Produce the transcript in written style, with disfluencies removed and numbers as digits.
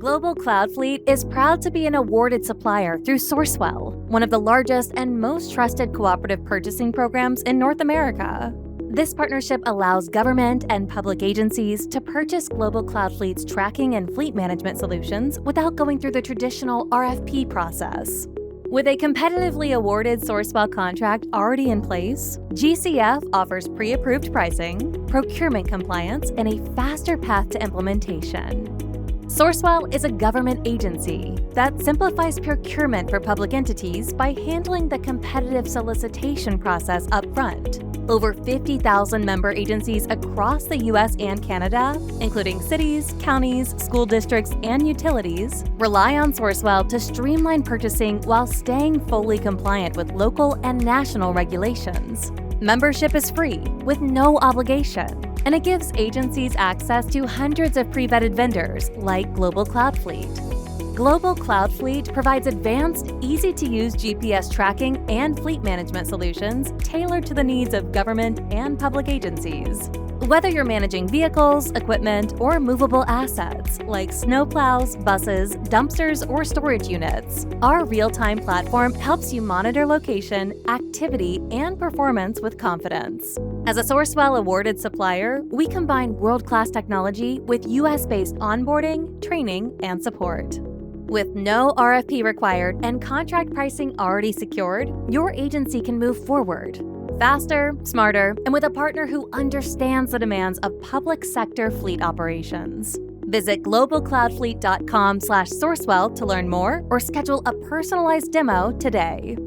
Global Cloud Fleet is proud to be an awarded supplier through Sourcewell, one of the largest and most trusted cooperative purchasing programs in North America. This partnership allows government and public agencies to purchase Global Cloud Fleet's tracking and fleet management solutions without going through the traditional RFP process. With a competitively awarded Sourcewell contract already in place, GCF offers pre-approved pricing, procurement compliance, and a faster path to implementation. Sourcewell is a government agency that simplifies procurement for public entities by handling the competitive solicitation process upfront. Over 50,000 member agencies across the U.S. and Canada, including cities, counties, school districts, and utilities, rely on Sourcewell to streamline purchasing while staying fully compliant with local and national regulations. Membership is free, with no obligation, and it gives agencies access to hundreds of pre-vetted vendors like Global Cloud Fleet. Global Cloud Fleet provides advanced, easy-to-use GPS tracking and fleet management solutions tailored to the needs of government and public agencies. Whether you're managing vehicles, equipment, or movable assets like snowplows, buses, dumpsters, or storage units, our real-time platform helps you monitor location, activity, and performance with confidence. As a Sourcewell awarded supplier, we combine world-class technology with US-based onboarding, training, and support. With no RFP required and contract pricing already secured, your agency can move forward faster, smarter, and with a partner who understands the demands of public sector fleet operations. Visit globalcloudfleet.com/Sourcewell to learn more or schedule a personalized demo today.